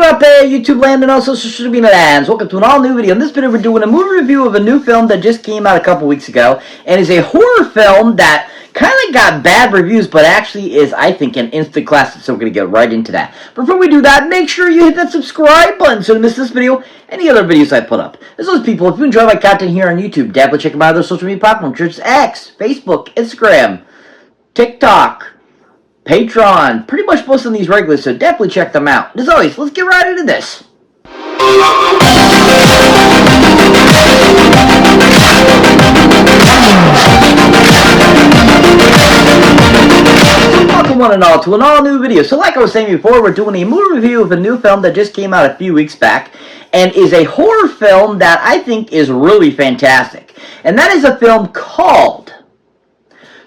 out there, YouTube land and also social media lands. Welcome to an all-new video. In this video, we're doing a movie review of a new film that just came out a couple weeks ago, and is a horror film that kind of got bad reviews, but actually is, I think, an instant classic, so we're going to get right into that. Before we do that, make sure you hit that subscribe button so you don't miss this video, any other videos I put up. As always, people, if you enjoy my content here on YouTube, definitely check out my other social media platforms, such as X, Facebook, Instagram, TikTok, Patreon, pretty much most of these regularly, so definitely check them out. As always, let's get right into this. Welcome one and all to an all-new video. So like I was saying before, we're doing a movie review of a new film that just came out a few weeks back, and is a horror film that I think is really fantastic. And that is a film called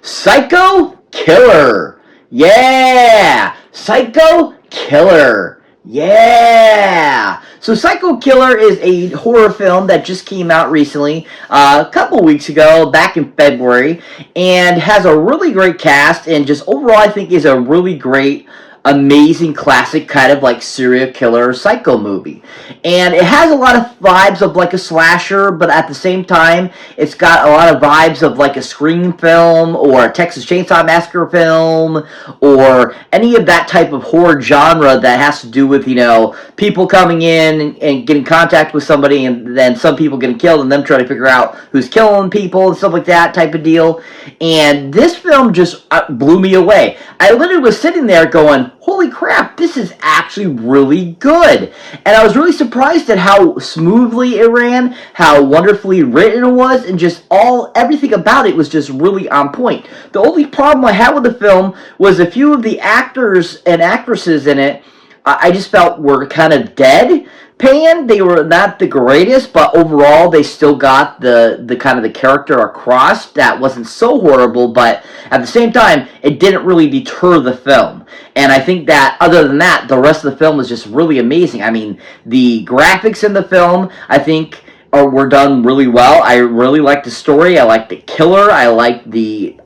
Psycho Killer. Yeah! Psycho Killer. Yeah! So Psycho Killer is a horror film that just came out recently, a couple weeks ago, back in February, and has a really great cast, and just overall I think is a really great, amazing classic kind of like serial killer psycho movie. And it has a lot of vibes of like a slasher, but at the same time it's got a lot of vibes of like a Scream film or a Texas Chainsaw Massacre film or any of that type of horror genre that has to do with, you know, people coming in and getting contact with somebody and then some people getting killed and them trying to figure out who's killing people and stuff like that type of deal. And this film just blew me away. I literally was sitting there going, holy crap, this is actually really good. And I was really surprised at how smoothly it ran, how wonderfully written it was, and just everything about it was just really on point. The only problem I had with the film was a few of the actors and actresses in it, I just felt were kind of dead. They were not the greatest, but overall they still got the kind of the character across that wasn't so horrible, but at the same time it didn't really deter the film. And I think that other than that, the rest of the film was just really amazing. I mean, the graphics in the film, I think, were done really well. I really liked the story. I liked the killer. I liked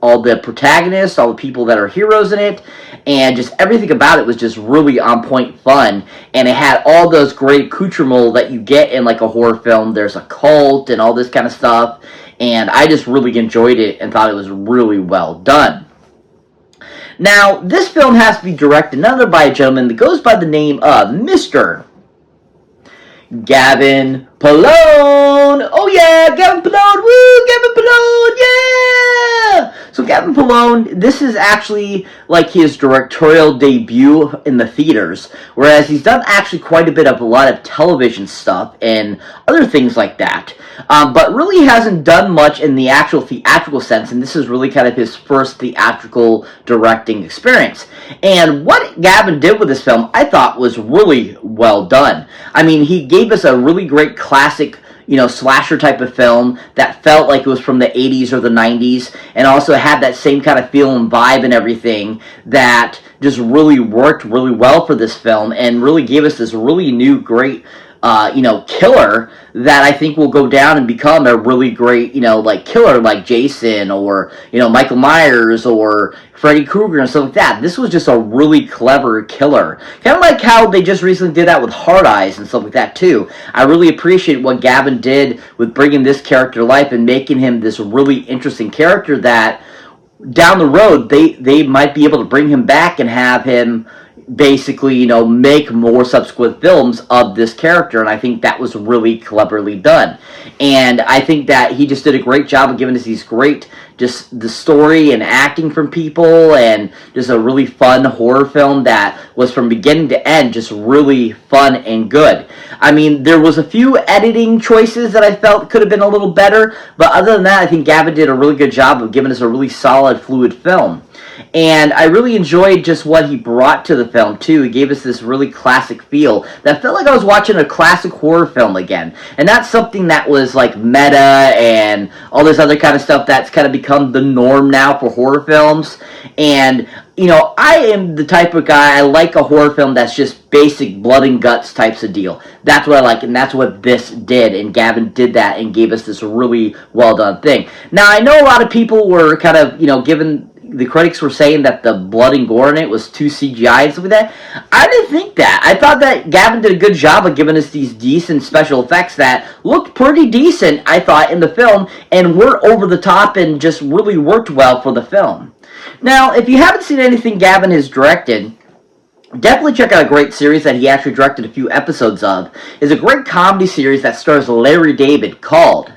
all the protagonists, all the people that are heroes in it, and just everything about it was just really on point fun. And it had all those great accoutrements that you get in like a horror film. There's a cult and all this kind of stuff, and I just really enjoyed it and thought it was really well done. Now, this film has to be directed none other by a gentleman that goes by the name of Mr. Gavin Polone. Oh yeah, Gavin Polone. Woo, Gavin Polone. Yeah. So Gavin Polone, this is actually like his directorial debut in the theaters, whereas he's done actually quite a bit of a lot of television stuff and other things like that. But really hasn't done much in the actual theatrical sense, and this is really kind of his first theatrical directing experience. And what Gavin did with this film, I thought was really well done. I mean, he gave us a really great classic, you know, slasher type of film that felt like it was from the 80s or the 90s, and also had that same kind of feel and vibe and everything that just really worked really well for this film, and really gave us this really new, great, you know, killer that I think will go down and become a really great, you know, like killer like Jason or, you know, Michael Myers or Freddy Krueger and stuff like that. This was just a really clever killer. Kind of like how they just recently did that with Hard Eyes and stuff like that too. I really appreciate what Gavin did with bringing this character to life and making him this really interesting character that down the road they might be able to bring him back and have him basically, you know, make more subsequent films of this character, and I think that was really cleverly done. And I think that he just did a great job of giving us these great, just the story and acting from people, and just a really fun horror film that was from beginning to end just really fun and good. I mean, there was a few editing choices that I felt could have been a little better, but other than that, I think Gavin did a really good job of giving us a really solid, fluid film. And I really enjoyed just what he brought to the film, too. He gave us this really classic feel that felt like I was watching a classic horror film again. And not something that was like meta and all this other kind of stuff that's kind of become the norm now for horror films. And, you know, I am the type of guy, I like a horror film that's just basic blood and guts types of deal. That's what I like, and that's what this did. And Gavin did that and gave us this really well done thing. Now, I know a lot of people were kind of, you know, the critics were saying that the blood and gore in it was too CGI and stuff like that. I didn't think that. I thought that Gavin did a good job of giving us these decent special effects that looked pretty decent, I thought, in the film, and weren't over the top and just really worked well for the film. Now, if you haven't seen anything Gavin has directed, definitely check out a great series that he actually directed a few episodes of. It's a great comedy series that stars Larry David called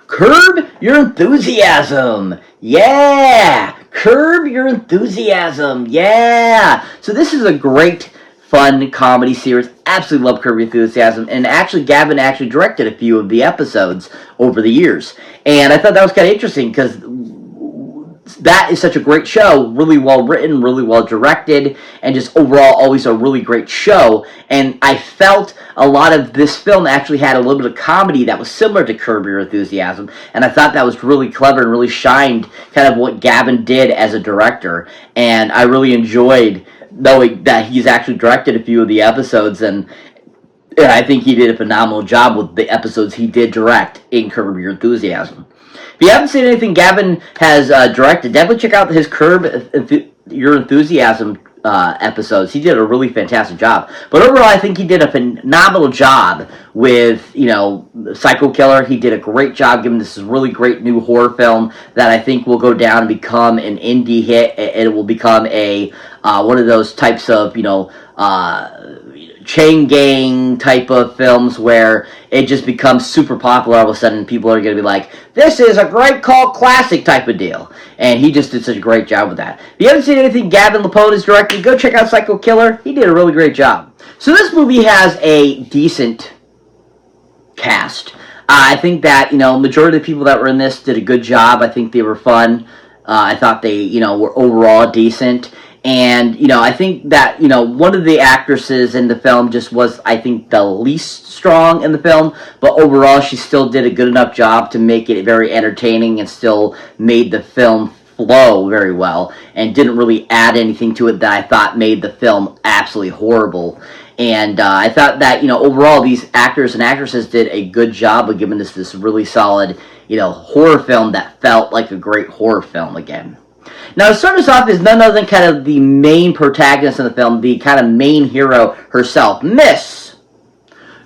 Curb Your Enthusiasm. Yeah! Curb Your Enthusiasm. Yeah! So this is a great, fun comedy series. Absolutely love Curb Your Enthusiasm. And actually, Gavin actually directed a few of the episodes over the years. And I thought that was kind of interesting because that is such a great show, really well written, really well directed, and just overall always a really great show. And I felt a lot of this film actually had a little bit of comedy that was similar to Curb Your Enthusiasm, and I thought that was really clever and really shined kind of what Gavin did as a director. And I really enjoyed knowing that he's actually directed a few of the episodes, and I think he did a phenomenal job with the episodes he did direct in Curb Your Enthusiasm. If you haven't seen anything Gavin has directed, definitely check out his Curb Your Enthusiasm episodes. He did a really fantastic job. But overall, I think he did a phenomenal job with, Psycho Killer. He did a great job giving this really great new horror film that I think will go down and become an indie hit. It will become a one of those types of, chain gang type of films where it just becomes super popular all of a sudden. People are going to be like, this is a great cult classic type of deal. And he just did such a great job with that. If you haven't seen anything Gavin Lapone has directed, go check out Psycho Killer. He did a really great job. So this movie has a decent cast. I think that, majority of the people that were in this did a good job. I think they were fun. I thought they, were overall decent. And, I think that, one of the actresses in the film just was, I think, the least strong in the film. But overall, she still did a good enough job to make it very entertaining and still made the film flow very well. And didn't really add anything to it that I thought made the film absolutely horrible. And I thought that, overall, these actors and actresses did a good job of giving us this really solid, horror film that felt like a great horror film again. Now, to start us off is none other than kind of the main protagonist in the film, the kind of main hero herself, Miss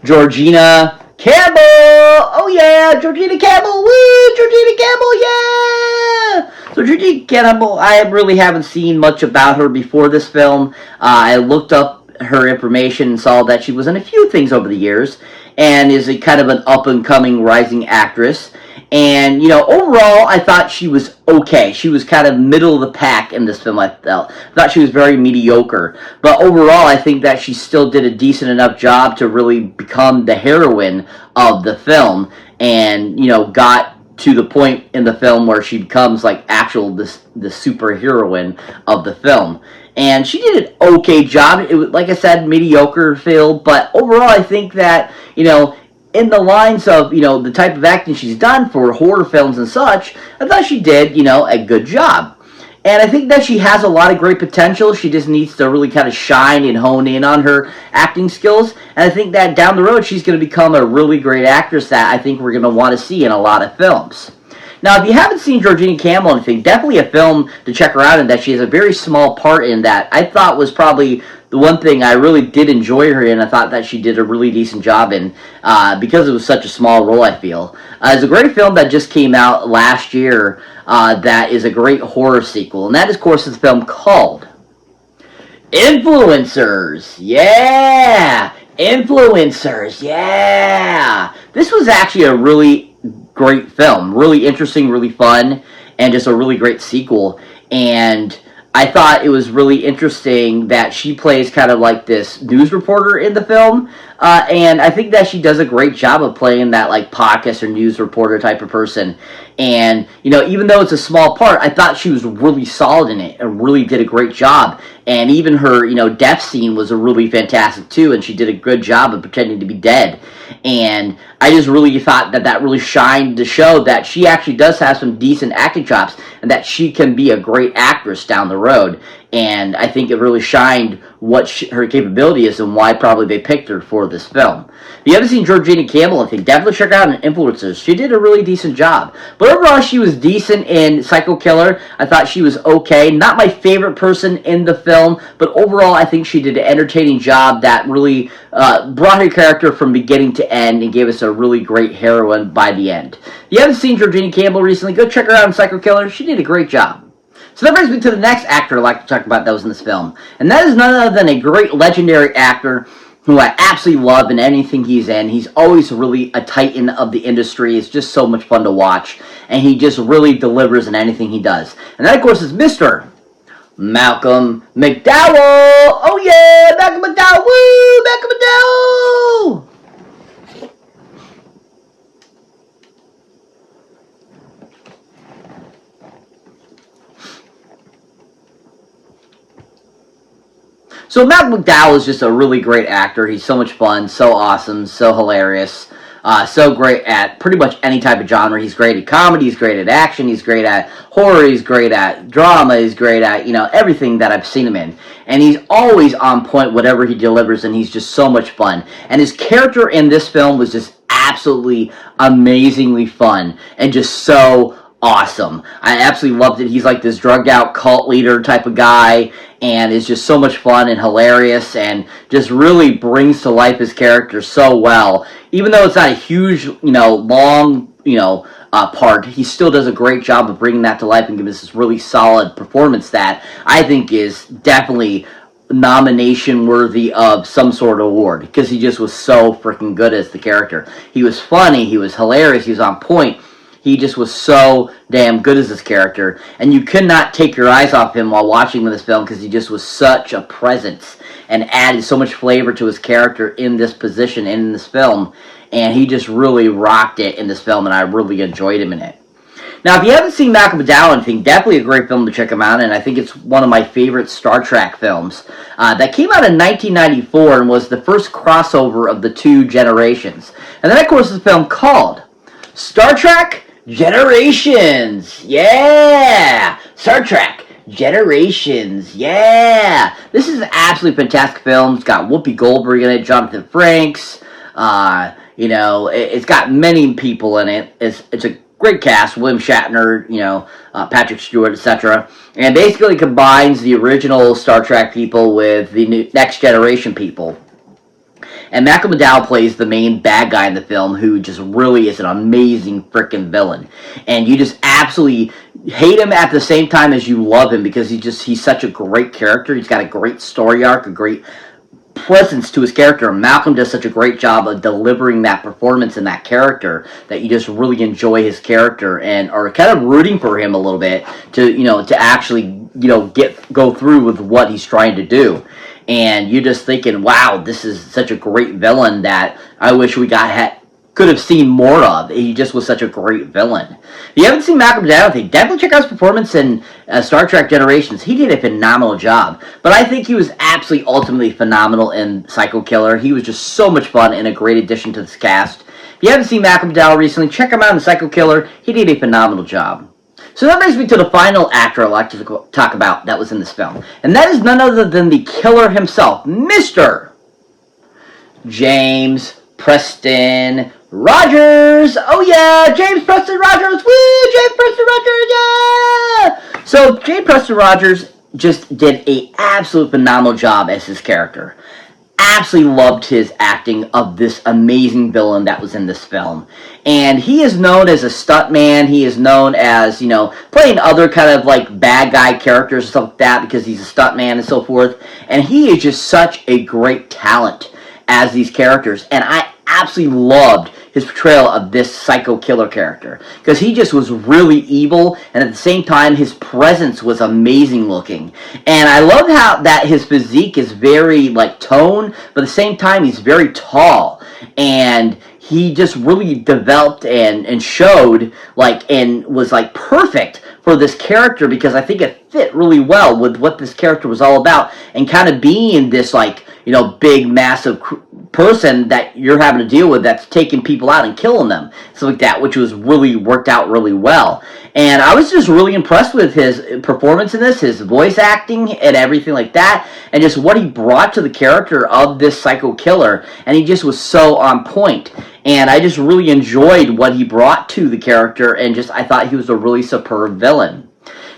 Georgina Campbell. Oh, yeah, Georgina Campbell. Woo, Georgina Campbell, yeah. So, Georgina Campbell, I really haven't seen much about her before this film. I looked up her information and saw that she was in a few things over the years and is a kind of an up-and-coming rising actress. And, overall, I thought she was okay. She was kind of middle of the pack in this film, I felt. I thought she was very mediocre. But overall, I think that she still did a decent enough job to really become the heroine of the film. And, got to the point in the film where she becomes, like, the super heroine of the film. And she did an okay job. It was, like I said, mediocre film. But overall, I think that, in the lines of, the type of acting she's done for horror films and such, I thought she did, a good job. And I think that she has a lot of great potential. She just needs to really kind of shine and hone in on her acting skills. And I think that down the road, she's going to become a really great actress that I think we're going to want to see in a lot of films. Now, if you haven't seen Georgina Campbell or anything, definitely a film to check her out in that she has a very small part in that I thought was probably the one thing I really did enjoy her in. I thought that she did a really decent job in because it was such a small role, I feel. It's a great film that just came out last year that is a great horror sequel, and that, of course, is a film called Influencers. Yeah! Influencers, yeah! This was actually a really great film. Really interesting, really fun, and just a really great sequel. And I thought it was really interesting that she plays kind of like this news reporter in the film. And I think that she does a great job of playing that like podcast or news reporter type of person. And, even though it's a small part, I thought she was really solid in it and really did a great job. And even her, death scene was a really fantastic too. And she did a good job of pretending to be dead. And I just really thought that really shined to show that she actually does have some decent acting chops and that she can be a great actress down the road. and I think it really shined what her capability is and why probably they picked her for this film. If you haven't seen Georgina Campbell, I think definitely check out an Influencers. She did a really decent job. But overall, she was decent in Psycho Killer. I thought she was okay. Not my favorite person in the film, but overall, I think she did an entertaining job that really brought her character from beginning to end and gave us a really great heroine by the end. If you haven't seen Georgina Campbell recently, go check her out in Psycho Killer. She did a great job. So that brings me to the next actor I'd like to talk about that was in this film. And that is none other than a great legendary actor who I absolutely love in anything he's in. He's always really a titan of the industry. It's just so much fun to watch. And he just really delivers in anything he does. And that, of course, is Mr. Malcolm McDowell. Oh, yeah, Malcolm McDowell. Woo, Malcolm McDowell. So Malcolm McDowell is just a really great actor. He's so much fun, so awesome, so hilarious, so great at pretty much any type of genre. He's great at comedy, he's great at action, he's great at horror, he's great at drama, he's great at, everything that I've seen him in. And he's always on point whatever he delivers, and he's just so much fun. And his character in this film was just absolutely amazingly fun and just so awesome. I absolutely loved it. He's like this drugged out cult leader type of guy, and is just so much fun and hilarious, and just really brings to life his character so well. Even though it's not a huge, long, part, he still does a great job of bringing that to life and giving us this really solid performance that I think is definitely nomination worthy of some sort of award, because he just was so freaking good as the character. He was funny, he was hilarious, he was on point. He just was so damn good as this character, and you could not take your eyes off him while watching this film because he just was such a presence and added so much flavor to his character in this position and in this film, and he just really rocked it in this film, and I really enjoyed him in it. Now, if you haven't seen Malcolm McDowell, I think definitely a great film to check him out, and I think it's one of my favorite Star Trek films that came out in 1994 and was the first crossover of the two generations. And then, of course, is a film called Star Trek Generations, yeah! Star Trek Generations, yeah! This is an absolutely fantastic film. It's got Whoopi Goldberg in it, Jonathan Frakes. It's got many people in it. It's a great cast. William Shatner, Patrick Stewart, etc. And basically combines the original Star Trek people with the next generation people. And Malcolm McDowell plays the main bad guy in the film, who just really is an amazing freaking villain. And you just absolutely hate him at the same time as you love him, because he's such a great character. He's got a great story arc, a great presence to his character. And Malcolm does such a great job of delivering that performance and that character that you just really enjoy his character and are kind of rooting for him a little bit to actually go through with what he's trying to do. And you're just thinking, wow, this is such a great villain that I wish we could have seen more of. He just was such a great villain. If you haven't seen Malcolm McDowell, definitely check out his performance in Star Trek Generations. He did a phenomenal job. But I think he was absolutely ultimately phenomenal in Psycho Killer. He was just so much fun and a great addition to this cast. If you haven't seen Malcolm McDowell recently, check him out in Psycho Killer. He did a phenomenal job. So that brings me to the final actor I'd like to talk about that was in this film. And that is none other than the killer himself, Mr. James Preston Rogers. Oh yeah, James Preston Rogers. Woo, James Preston Rogers, yeah! So James Preston Rogers just did an absolute phenomenal job as his character. Absolutely loved his acting of this amazing villain that was in this film. And he is known as a stuntman. He is known as, playing other kind of like bad guy characters and stuff like that because he's a stuntman and so forth. And he is just such a great talent as these characters. And I absolutely loved his portrayal of this psycho killer character, because he just was really evil, and at the same time his presence was amazing looking. And I love how that his physique is very like toned, but at the same time he's very tall, and he just really developed and showed like and was like perfect for this character because I think it fit really well with what this character was all about, and kind of being this, like, you know, big, massive person that you're having to deal with that's taking people out and killing them, stuff like that, which was really worked out really well. And I was just really impressed with his performance in this, his voice acting and everything like that, and just what he brought to the character of this psycho killer. And he just was so on point. And I just really enjoyed what he brought to the character, and just I thought he was a really superb villain.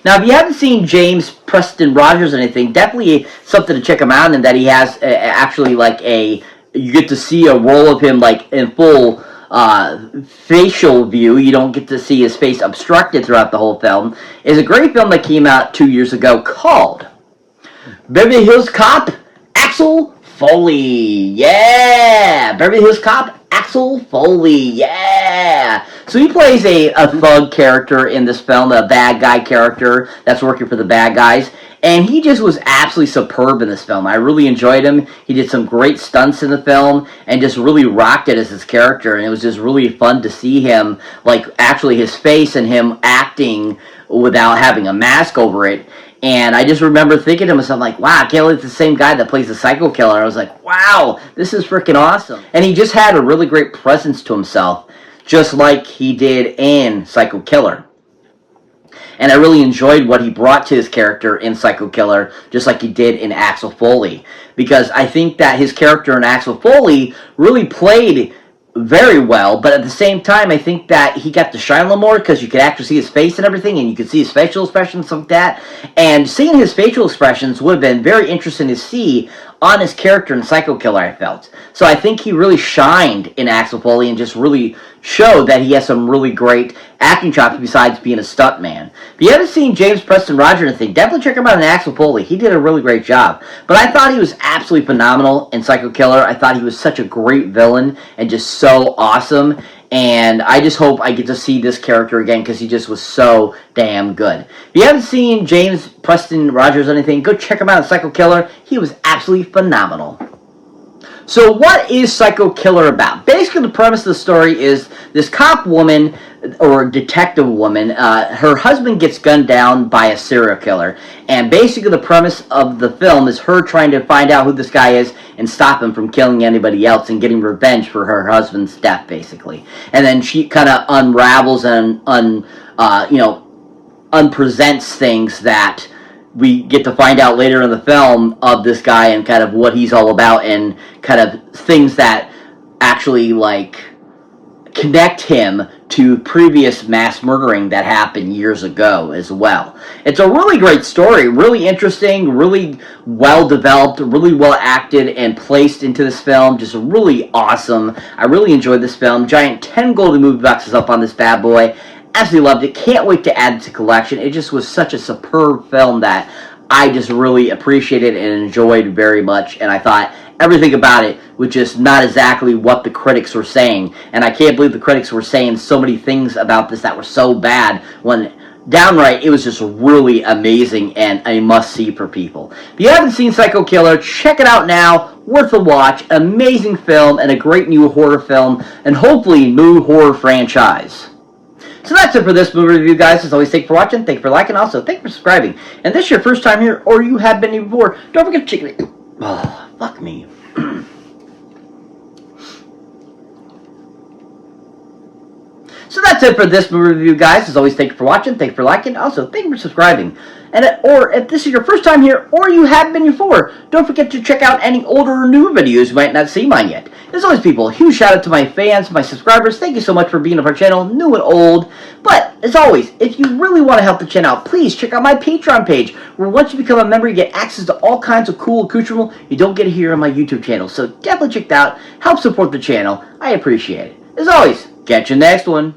Now, if you haven't seen James Preston Rogers or anything, definitely something to check him out, and that he has actually like you get to see a role of him like in full facial view. You don't get to see his face obstructed throughout the whole film. Is a great film that came out 2 years ago called Beverly Hills Cop, Axel Foley. Yeah! Beverly Hills Cop, Axel Foley. Yeah! So he plays a thug character in this film, a bad guy character that's working for the bad guys. And he just was absolutely superb in this film. I really enjoyed him. He did some great stunts in the film and just really rocked it as his character. And it was just really fun to see him, like, actually his face and him acting without having a mask over it. And I just remember thinking to myself, like, wow, I can't believe it's the same guy that plays the psycho killer. I was like, wow, this is freaking awesome. And he just had a really great presence to himself, just like he did in Psycho Killer. And I really enjoyed what he brought to his character in Psycho Killer, just like he did in Axel Foley. Because I think that his character in Axel Foley really played very well, but at the same time, I think that he got to shine a little more because you could actually see his face and everything, and you could see his facial expressions like that. And seeing his facial expressions would have been very interesting to see on his character in Psycho Killer, I felt. So I think he really shined in Axel Foley and just really showed that he has some really great acting chops besides being a stuntman. If you haven't seen James Preston Rogers or anything, definitely check him out in Axel Foley. He did a really great job. But I thought he was absolutely phenomenal in Psycho Killer. I thought he was such a great villain and just so awesome. And I just hope I get to see this character again because he just was so damn good. If you haven't seen James Preston Rogers or anything, go check him out in Psycho Killer. He was absolutely phenomenal. So what is Psycho Killer about? Basically, the premise of the story is this cop woman, or detective woman, her husband gets gunned down by a serial killer. And basically the premise of the film is her trying to find out who this guy is and stop him from killing anybody else and getting revenge for her husband's death, basically. And then she kind of unravels and unpresents things that we get to find out later in the film of this guy and kind of what he's all about, and kind of things that actually, like, connect him to previous mass murdering that happened years ago as well. It's a really great story, really interesting, really well developed, really well acted and placed into this film. Just really awesome. I really enjoyed this film. Giant 10 golden movie boxes up on this bad boy. Absolutely loved it. Can't wait to add it to collection. It just was such a superb film that I just really appreciated and enjoyed very much. And I thought everything about it was just not exactly what the critics were saying. And I can't believe the critics were saying so many things about this that were so bad, when downright it was just really amazing and a must-see for people. If you haven't seen Psycho Killer, check it out now. Worth a watch. Amazing film and a great new horror film, and hopefully new horror franchise. So that's it for this movie review, guys. As always, thank you for watching, thank you for liking, also thank you for subscribing. And this is your first time here, or you have been here before, don't forget to check it. Oh, fuck me. So that's it for this movie review, guys. As always, thank you for watching, thank you for liking, also thank you for subscribing. Or if this is your first time here, or you have been here before, don't forget to check out any older or new videos you might not see mine yet. As always, people, huge shout out to my fans, my subscribers. Thank you so much for being on our channel, new and old. But as always, if you really want to help the channel out, please check out my Patreon page, where once you become a member, you get access to all kinds of cool accoutrements you don't get here on my YouTube channel. So definitely check that out. Help support the channel. I appreciate it. As always, catch you next one.